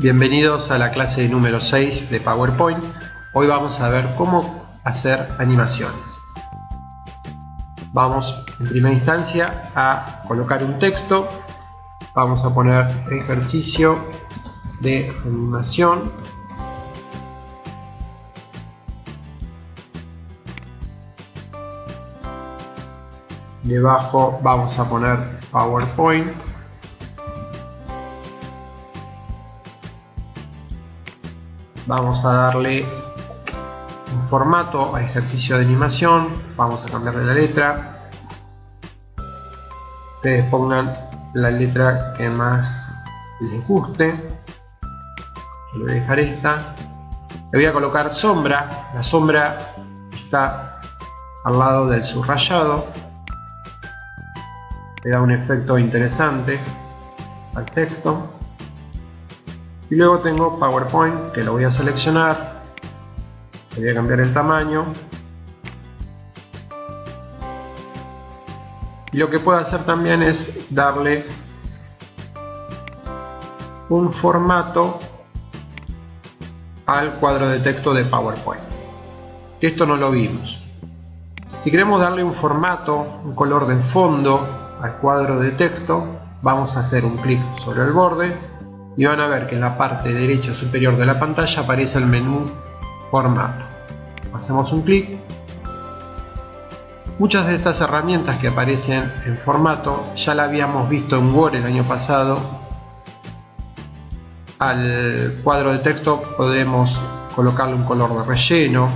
Bienvenidos a la clase número 6 de PowerPoint. Hoy vamos a ver cómo hacer animaciones. Vamos en primera instancia a colocar un texto. Vamos a poner ejercicio de animación. Debajo vamos a poner PowerPoint. Vamos a darle un formato a ejercicio de animación. Vamos a cambiarle la letra. Ustedes pongan la letra que más les guste. Yo le voy a dejar esta. Le voy a colocar sombra. La sombra está al lado del subrayado. Le da un efecto interesante al texto. Y luego tengo PowerPoint, que lo voy a seleccionar. Le voy a cambiar el tamaño. Y lo que puedo hacer también es darle un formato al cuadro de texto de PowerPoint. Esto no lo vimos. Si queremos darle un formato, un color de fondo al cuadro de texto, vamos a hacer un clic sobre el borde y van a ver que en la parte derecha superior de la pantalla aparece el menú formato. Hacemos un clic. Muchas de estas herramientas que aparecen en formato ya la habíamos visto en Word el año pasado. Al cuadro de texto podemos colocarle un color de relleno,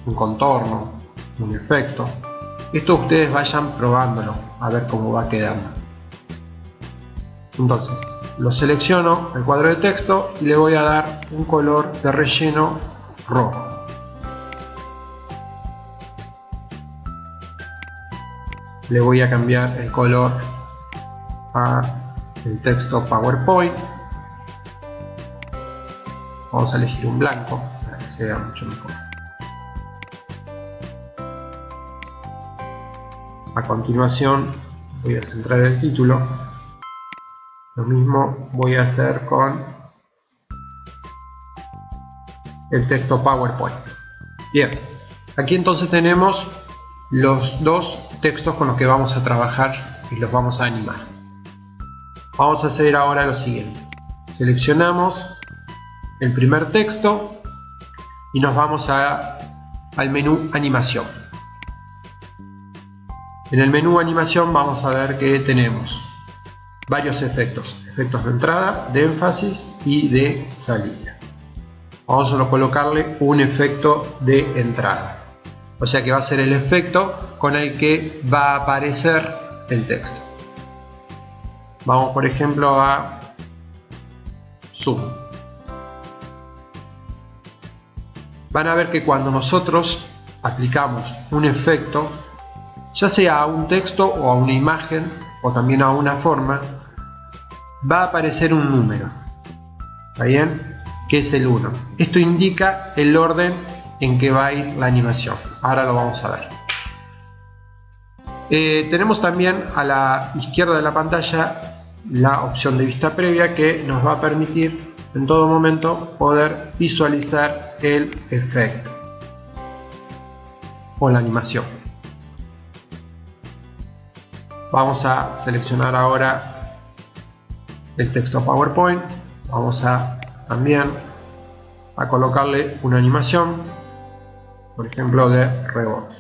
un contorno, un efecto. Esto ustedes vayan probándolo a ver cómo va quedando. Entonces lo selecciono el cuadro de texto y le voy a dar un color de relleno rojo. Le voy a cambiar el color a el texto PowerPoint. Vamos a elegir un blanco para que se vea mucho mejor. A continuación voy a centrar el título. Lo mismo voy a hacer con el texto PowerPoint. Bien, aquí entonces tenemos los dos textos con los que vamos a trabajar y los vamos a animar. Vamos a hacer ahora lo siguiente. Seleccionamos el primer texto y nos vamos al menú animación. En el menú animación vamos a ver que tenemos varios efectos de entrada, de énfasis y de salida. Vamos a colocarle un efecto de entrada, o sea que va a ser el efecto con el que va a aparecer el texto. Vamos por ejemplo a Zoom. Van a ver que cuando nosotros aplicamos un efecto, ya sea a un texto o a una imagen o también a una forma, va a aparecer un número. ¿Está bien? Que es el 1. Esto indica el orden en que va a ir la animación. Ahora lo vamos a ver. Tenemos también a la izquierda de la pantalla la opción de vista previa, que nos va a permitir en todo momento poder visualizar el efecto o la animación. Vamos a seleccionar ahora el texto PowerPoint. Vamos también a colocarle una animación, por ejemplo de rebote.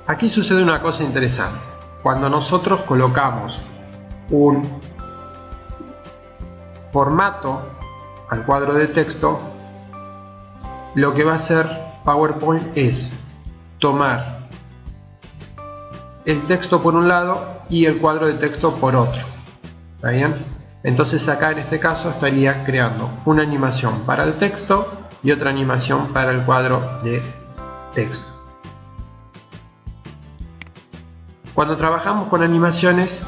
Aquí sucede una cosa interesante. Cuando nosotros colocamos un formato al cuadro de texto, lo que va a hacer PowerPoint es tomar el texto por un lado y el cuadro de texto por otro. ¿Está bien? Entonces acá en este caso estaría creando una animación para el texto y otra animación para el cuadro de texto. Cuando trabajamos con animaciones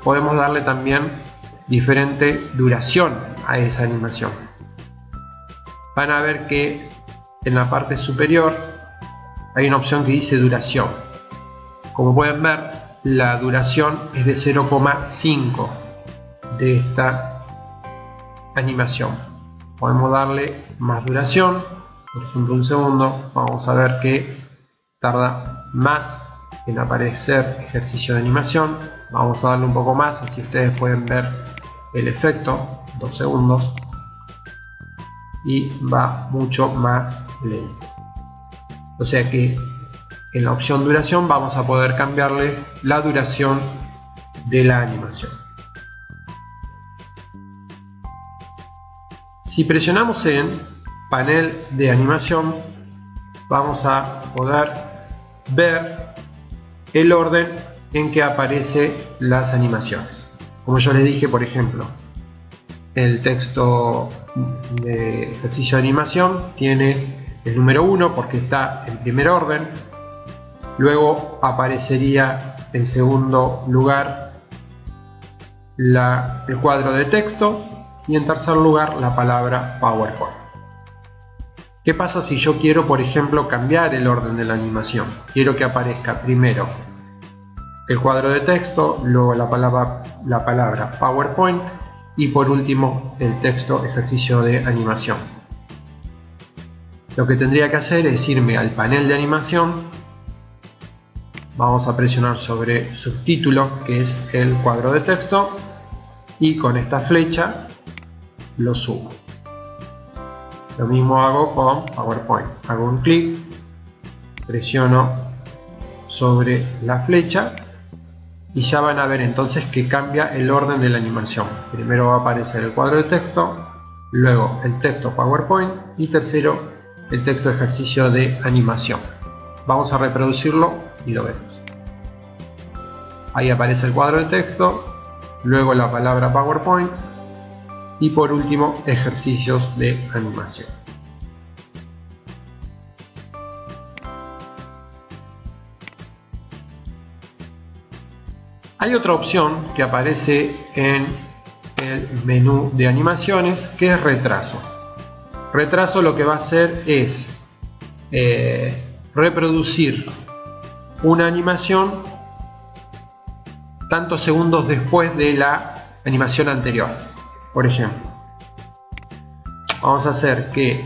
podemos darle también diferente duración a esa animación. Van a ver que en la parte superior hay una opción que dice duración. Como pueden ver, la duración es de 0,5 de esta animación. Podemos darle más duración, por ejemplo 1 segundo. Vamos a ver que tarda más en aparecer ejercicio de animación. Vamos a darle un poco más, así ustedes pueden ver el efecto. 2 segundos y va mucho más lento. O sea que en la opción duración vamos a poder cambiarle la duración de la animación. Si presionamos en panel de animación, vamos a poder ver el orden en que aparecen las animaciones. Como yo les dije, por ejemplo, el texto de ejercicio de animación tiene el número 1 porque está en primer orden. Luego aparecería en segundo lugar el cuadro de texto y en tercer lugar la palabra PowerPoint. ¿Qué pasa si yo quiero, por ejemplo, cambiar el orden de la animación? Quiero que aparezca primero el cuadro de texto, luego la palabra PowerPoint y por último el texto ejercicio de animación. Lo que tendría que hacer es irme al panel de animación. Vamos a presionar sobre subtítulo, que es el cuadro de texto, y con esta flecha lo subo. Lo mismo hago con PowerPoint. Hago un clic, presiono sobre la flecha y ya van a ver entonces que cambia el orden de la animación. Primero va a aparecer el cuadro de texto, luego el texto PowerPoint y tercero el texto ejercicio de animación. Vamos a reproducirlo y lo vemos. Ahí aparece el cuadro de texto, luego la palabra PowerPoint y por último ejercicios de animación. Hay otra opción que aparece en el menú de animaciones, que es retraso. Retraso lo que va a hacer es reproducir una animación tantos segundos después de la animación anterior. Por ejemplo, vamos a hacer que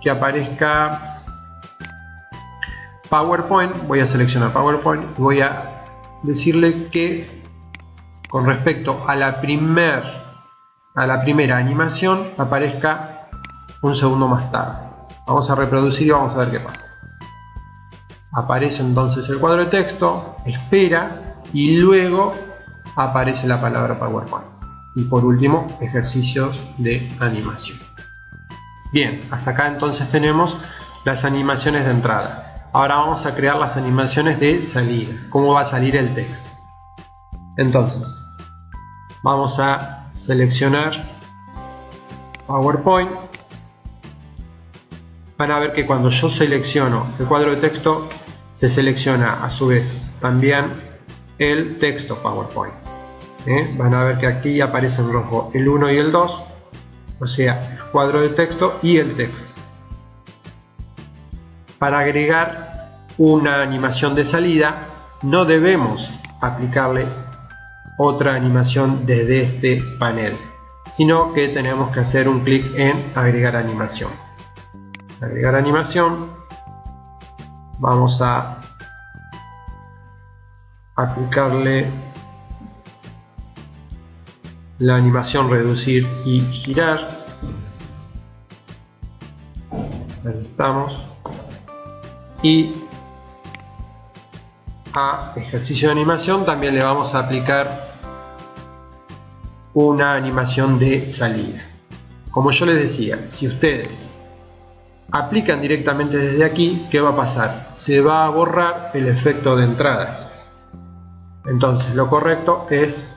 aparezca PowerPoint. Voy a seleccionar PowerPoint y voy a decirle que con respecto a la primera animación aparezca un segundo más tarde. Vamos a reproducir y vamos a ver qué pasa. Aparece entonces el cuadro de texto, espera y luego aparece la palabra PowerPoint. Y por último, ejercicios de animación. Bien, hasta acá entonces tenemos las animaciones de entrada. Ahora vamos a crear las animaciones de salida. ¿Cómo va a salir el texto? Entonces, vamos a seleccionar PowerPoint. Van a ver que cuando yo selecciono el cuadro de texto, se selecciona a su vez también el texto PowerPoint. Van a ver que aquí aparece en rojo el 1 y el 2, o sea, el cuadro de texto y el texto. Para agregar una animación de salida, no debemos aplicarle otra animación desde este panel, sino que tenemos que hacer un clic en agregar animación. Agregar animación, vamos a aplicarle la animación reducir y girar. Ahí estamos. Y a ejercicio de animación también le vamos a aplicar una animación de salida. Como yo les decía, si ustedes aplican directamente desde aquí, ¿qué va a pasar? Se va a borrar el efecto de entrada. Entonces lo correcto es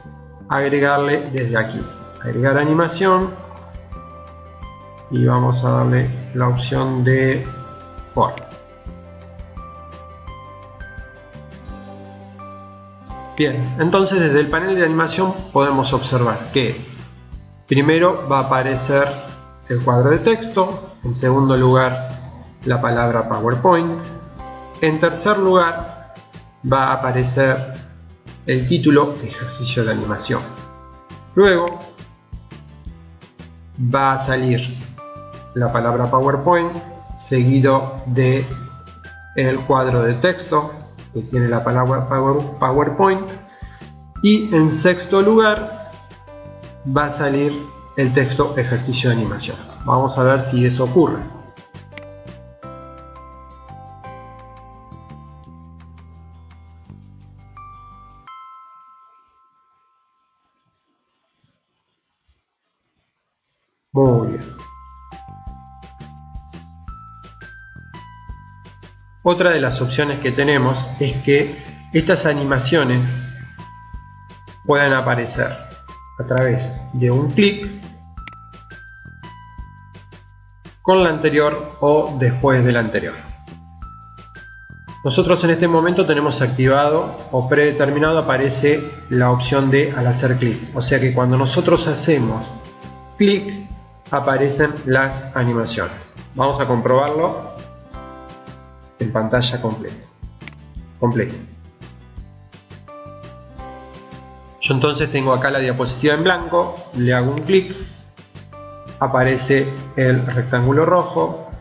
agregarle desde aquí, agregar animación, y vamos a darle la opción de forma. Bien, entonces desde el panel de animación podemos observar que primero va a aparecer el cuadro de texto, en segundo lugar la palabra PowerPoint, en tercer lugar va a aparecer el título ejercicio de animación. Luego va a salir la palabra PowerPoint seguido de el cuadro de texto que tiene la palabra PowerPoint, y en sexto lugar va a salir el texto ejercicio de animación. Vamos a ver si eso ocurre. Muy bien. Otra de las opciones que tenemos es que estas animaciones puedan aparecer a través de un clic con la anterior o después de la anterior. Nosotros en este momento tenemos activado o predeterminado, aparece la opción de al hacer clic, o sea que cuando nosotros hacemos clic aparecen las animaciones. Vamos a comprobarlo en pantalla completa. Yo entonces tengo acá la diapositiva en blanco, le hago un clic, aparece el rectángulo rojo,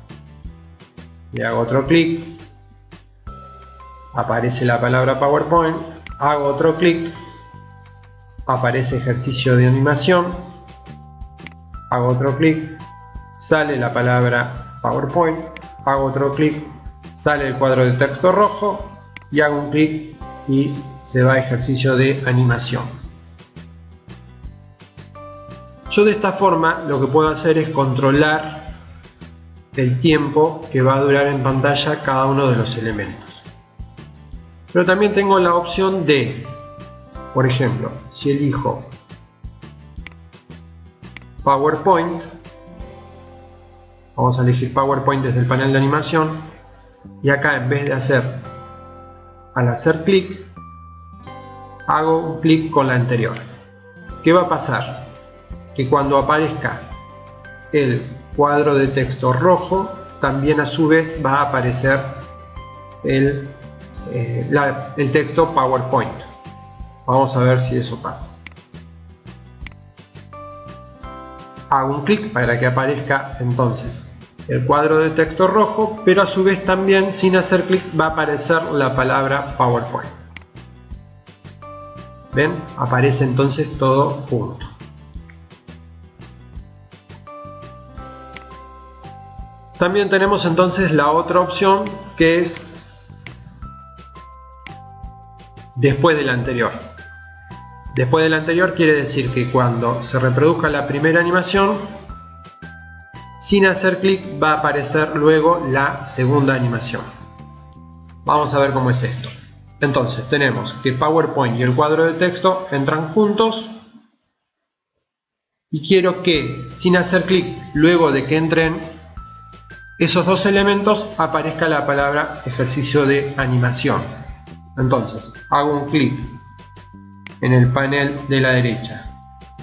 le hago otro clic, aparece la palabra PowerPoint, hago otro clic, aparece ejercicio de animación, hago otro clic, sale la palabra PowerPoint, hago otro clic, sale el cuadro de texto rojo y hago un clic y se va a ejercicio de animación. Yo de esta forma lo que puedo hacer es controlar el tiempo que va a durar en pantalla cada uno de los elementos. Pero también tengo la opción de, por ejemplo, si elijo PowerPoint, vamos a elegir PowerPoint desde el panel de animación, y acá en vez de al hacer clic, hago un clic con la anterior. ¿Qué va a pasar? Que cuando aparezca el cuadro de texto rojo, también a su vez va a aparecer el texto PowerPoint. Vamos a ver si eso pasa. Hago un clic para que aparezca entonces el cuadro de texto rojo, pero a su vez también sin hacer clic va a aparecer la palabra PowerPoint. ¿Ven? Aparece entonces todo junto. También tenemos entonces la otra opción, que es después de la anterior. Después de la anterior quiere decir que cuando se reproduzca la primera animación, sin hacer clic va a aparecer luego la segunda animación. Vamos a ver cómo es esto. Entonces tenemos que PowerPoint y el cuadro de texto entran juntos, y quiero que sin hacer clic, luego de que entren esos dos elementos, aparezca la palabra ejercicio de animación. Entonces hago un clic en el panel de la derecha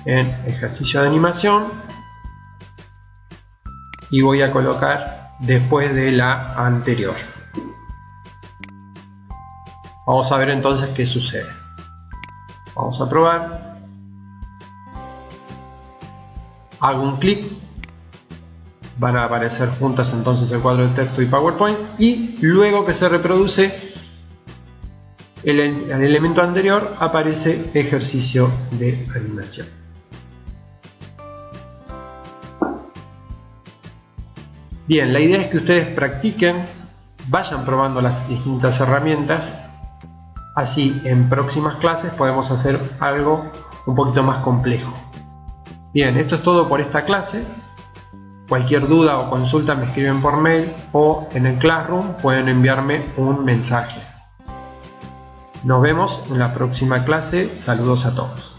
en ejercicio de animación y voy a colocar después de la anterior. Vamos a ver entonces qué sucede. Vamos a probar. Hago un clic, van a aparecer juntas entonces el cuadro de texto y PowerPoint, y luego que se reproduce el elemento anterior aparece ejercicio de animación. Bien, la idea es que ustedes practiquen, vayan probando las distintas herramientas, así en próximas clases podemos hacer algo un poquito más complejo. Bien, esto es todo por esta clase. Cualquier duda o consulta me escriben por mail o en el Classroom pueden enviarme un mensaje. Nos vemos en la próxima clase. Saludos a todos.